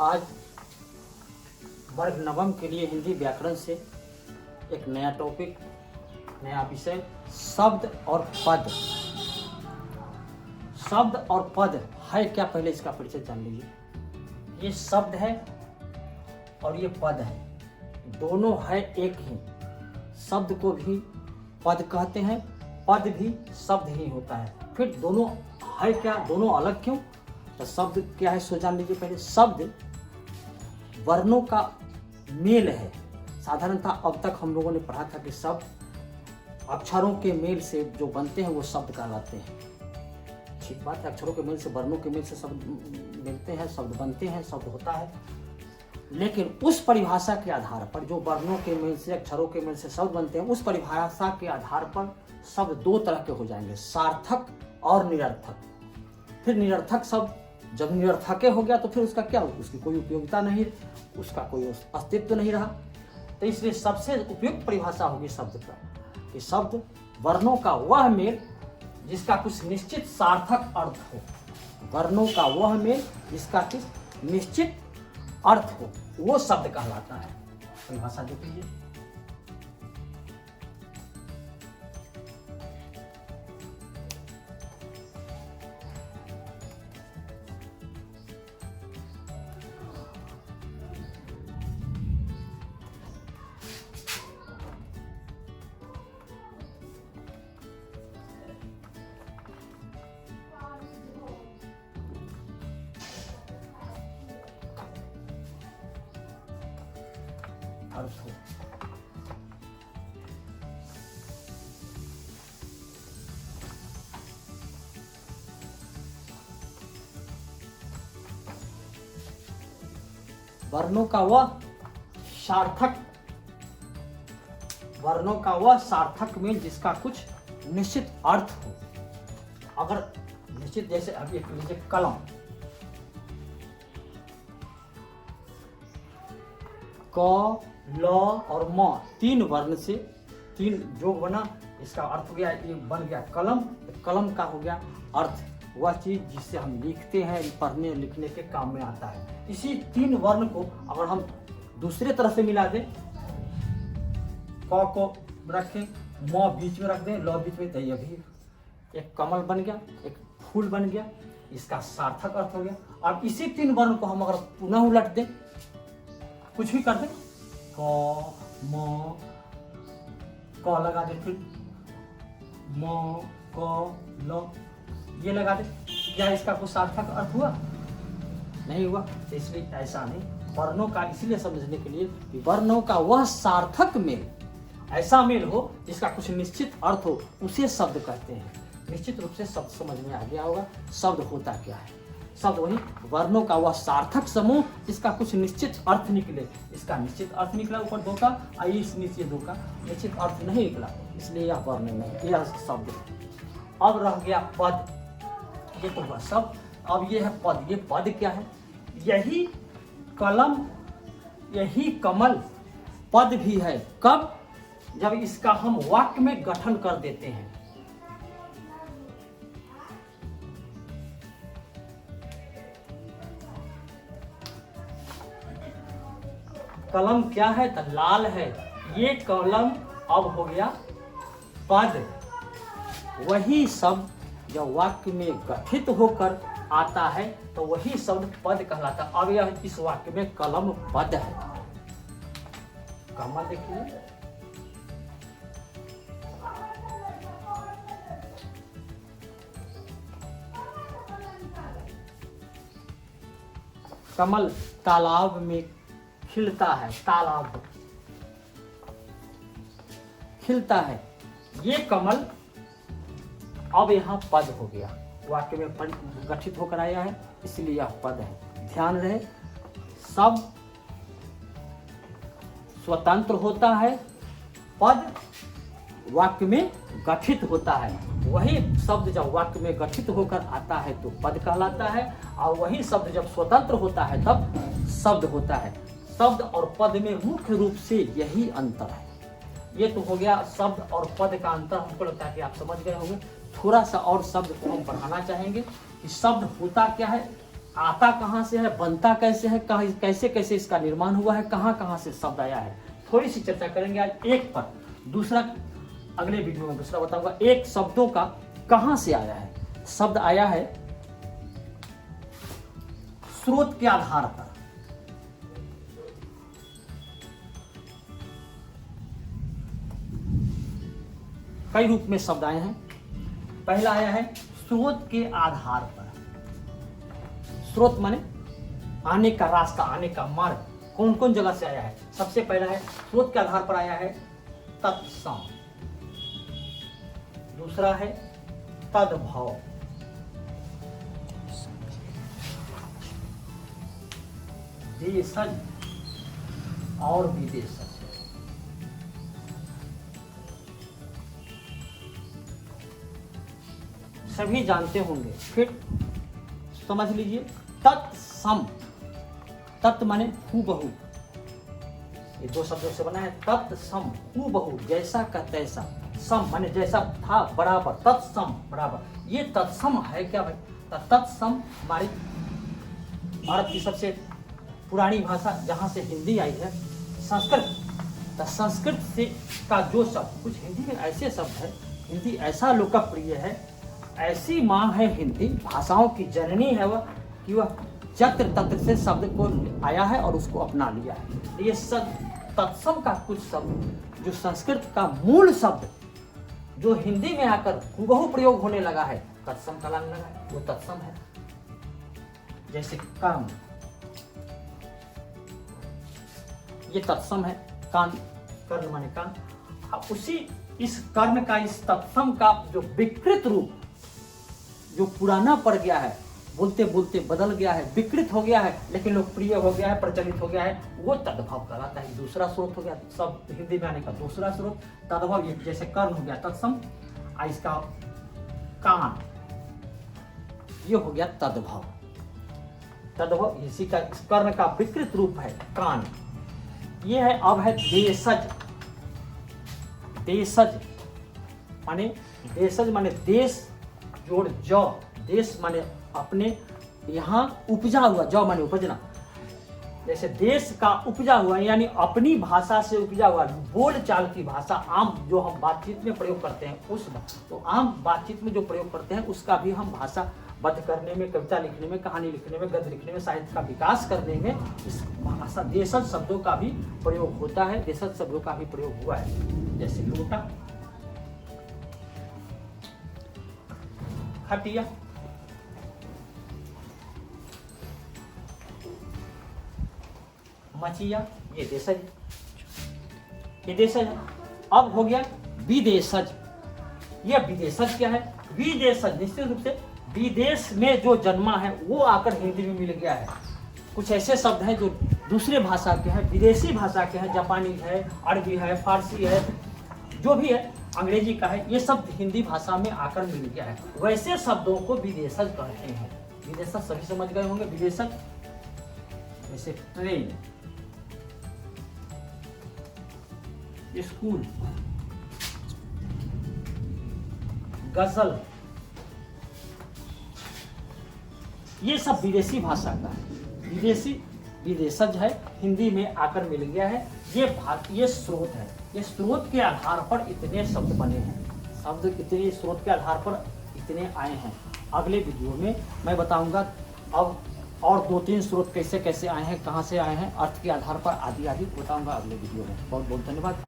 आज वर्ग नवम के लिए हिंदी व्याकरण से एक नया टॉपिक, नया विषय, शब्द और पद। शब्द और पद है क्या, पहले इसका परिचय जान लीजिए। ये शब्द है और ये पद है, दोनों है एक ही। शब्द को भी पद कहते हैं, पद भी शब्द ही होता है। फिर दोनों है क्या, दोनों अलग क्यों? तो शब्द क्या है सो जान लीजिए पहले। शब्द वर्णों का मेल है। साधारणतः अब तक हम लोगों ने पढ़ा था कि शब्द अक्षरों के मेल से जो बनते हैं वो शब्द कहलाते हैं। ठीक बात है, अक्षरों के मेल से, वर्णों के मेल से शब्द मिलते हैं, शब्द बनते हैं, शब्द होता है। लेकिन उस परिभाषा के आधार पर, जो वर्णों के मेल से, अक्षरों के मेल से शब्द बनते हैं, उस परिभाषा के आधार पर शब्द दो तरह के हो जाएंगे, सार्थक और निरर्थक। फिर निरर्थक शब्द जब निरर्थक हो गया तो फिर उसका क्या हो, उसकी कोई उपयोगिता नहीं, उसका कोई अस्तित्व नहीं रहा। तो इसलिए सबसे उपयुक्त परिभाषा होगी शब्द का कि शब्द वर्णों का वह मेल जिसका कुछ निश्चित सार्थक अर्थ हो। वर्णों का वह मेल जिसका कुछ निश्चित अर्थ हो, वो शब्द कहलाता है। परिभाषा जो कीजिए। अर्थ हो। वर्णों का वह सार्थक, वर्णों का वह सार्थक मेल जिसका कुछ निश्चित अर्थ हो। अगर निश्चित, जैसे अब एक लीजिए कलम, क, ल और म, तीन वर्ण से तीन जोग बना, इसका अर्थ हो गया, ये बन गया कलम। कलम का हो गया अर्थ वह चीज जिससे हम लिखते हैं, पढ़ने लिखने के काम में आता है। इसी तीन वर्ण को अगर हम दूसरे तरह से मिला दें, क को रखें, म बीच में रख दें, ल बीच में, तो ये भी एक कमल बन गया, एक फूल बन गया, इसका सार्थक अर्थ हो गया। अब इसी तीन वर्ण को हम अगर पुनः उलट दें, कुछ भी कर दें, क, म, क लगा दे, फिर म, क, ल ये लगा दे, क्या इसका कुछ सार्थक अर्थ हुआ? नहीं हुआ। तो इसलिए ऐसा नहीं, वर्णों का इसलिए समझने के लिए कि वर्णों का वह सार्थक मेल, ऐसा मेल हो जिसका कुछ निश्चित अर्थ हो, उसे शब्द कहते हैं। निश्चित रूप से शब्द समझ में आ गया होगा। शब्द होता क्या है? शब्द वही वर्णों का वह सार्थक समूह जिसका कुछ निश्चित अर्थ निकले। इसका निश्चित अर्थ निकला ऊपर दो का, आई इस नीचे दो का, निश्चित अर्थ नहीं निकला, इसलिए यह वर्ण नहीं, यह शब्द। अब रह गया पद। ये तो हुआ शब्द, अब ये है पद। ये पद क्या है? यही कलम, यही कमल पद भी है। कब? जब इसका हम वाक्य में गठन कर देते हैं। कलम क्या है? तो लाल है, ये कलम अब हो गया पद। वही शब्द जब वाक्य में गठित होकर आता है तो वही शब्द पद कहलाता है। अब यह इस वाक्य में कलम पद है। कमल देखिए, कमल तालाब में खिलता है, तालाब खिलता है, ये कमल अब यहाँ पद हो गया, वाक्य में गठित होकर आया है, इसलिए यह पद है। ध्यान रहे, शब्द स्वतंत्र होता है, पद वाक्य में गठित होता है। वही शब्द जब वाक्य में गठित होकर आता है तो पद कहलाता है, और वही शब्द जब स्वतंत्र होता है तब शब्द होता है। शब्द और पद में मुख्य रूप से यही अंतर है। ये तो हो गया शब्द और पद का अंतर। हमको लगता है कि आप समझ गए होंगे। थोड़ा सा और शब्द को हम बढ़ाना चाहेंगे कि शब्द होता क्या है आता कहाँ से है, बनता कैसे है, कैसे कैसे इसका निर्माण हुआ है, कहाँ कहाँ से शब्द आया है, थोड़ी सी चर्चा करेंगे आज एक पर। दूसरा अगले वीडियो में दूसरा बताऊंगा एक शब्दों का कहाँ से आया है। शब्द आया है स्रोत के आधार पर। कई रूप में शब्द आए हैं। पहला आया है स्रोत के आधार पर। स्रोत माने आने का रास्ता, आने का मार्ग, कौन कौन जगह से आया है। सबसे पहला है स्रोत के आधार पर आया है तत्सम। दूसरा है तद्भव। देशज और विदेशज। सभी जानते होंगे, फिर समझ लीजिए तत्सम। तत् माने हूबहू, ये दो शब्दों से बना है। तत्सम हूबहू, जैसा का तैसा। सम माने जैसा था बराबर, तत्सम बराबर। ये तत्सम है क्या भाई? तत्सम हमारी भारत की सबसे पुरानी भाषा जहाँ से हिंदी आई है, संस्कृत। तो संस्कृत से का जो शब्द, कुछ हिंदी में ऐसे शब्द है, हिंदी ऐसा लोकप्रिय है, ऐसी माँ है हिंदी, भाषाओं की जननी है वह, कि वह जत्र तत्र से शब्द को आया है और उसको अपना लिया है। ये तत्सम का कुछ शब्द जो संस्कृत का मूल शब्द जो हिंदी में आकर हुबहू प्रयोग होने लगा है, तत्सम का लगने लगा है, वो तत्सम है। जैसे कर्म, ये तत्सम है। कान, कर्ण माने कान। उसी इस कर्ण का, इस तत्सम का जो विकृत रूप, जो पुराना पड़ गया है, बोलते बोलते बदल गया है, विकृत हो गया है, लेकिन लोकप्रिय हो गया है, प्रचलित हो गया है, वो तद्भव कहलाता है। दूसरा स्रोत हो गया सब हिंदी में आने का दूसरा स्रोत तद्भव। ये जैसे कर्ण हो गया तत्सम, इसका कान, ये हो गया तद्भव। तद्भव इसी का, कर्ण का विकृत रूप है कान। ये है, अब है देशज। देशज माने, देशज माने देश जोड़ जौ। देश माने अपने यहाँ उपजा हुआ, जौ माने उपजना। जैसे देश का उपजा हुआ, यानी अपनी भाषा से उपजा हुआ, बोल चाल की भाषा, आम जो हम बातचीत में प्रयोग करते हैं, उस तो आम बातचीत में जो प्रयोग करते हैं उसका भी हम भाषा बद्ध करने में, कविता लिखने में, कहानी लिखने में, गद्य लिखने में, साहित्य का विकास करने में इस भाषा देशज शब्दों का भी प्रयोग होता है, देशज शब्दों का भी प्रयोग हुआ है। जैसे लोटा, खटिया, मचिया, ये देशज, ये देशज है। अब हो गया विदेशज। ये विदेशज क्या है? विदेशज निश्चित रूप से विदेश में जो जन्मा है वो आकर हिंदी में मिल गया है। कुछ ऐसे शब्द हैं जो दूसरे भाषा के हैं, विदेशी भाषा के हैं, जापानी है, अरबी है, फारसी है, जो भी है, अंग्रेजी का है, ये शब्द हिंदी भाषा में आकर मिल गया है। वैसे शब्दों को विदेशज कहते हैं। विदेशज सभी समझ गए होंगे। विदेशज जैसे ट्रेन, स्कूल, गजल, ये सब विदेशी भाषा का है। विदेशी विदेशज है, हिंदी में आकर मिल गया है। ये स्रोत है। ये स्रोत के आधार पर इतने शब्द बने हैं। शब्द कितने स्रोत के आधार पर इतने आए हैं, अगले वीडियो में मैं बताऊंगा। अब और 2-3 स्रोत कैसे कैसे आए हैं, कहाँ से आए हैं, अर्थ के आधार पर आदि आदि बताऊंगा अगले वीडियो में। बहुत बहुत धन्यवाद।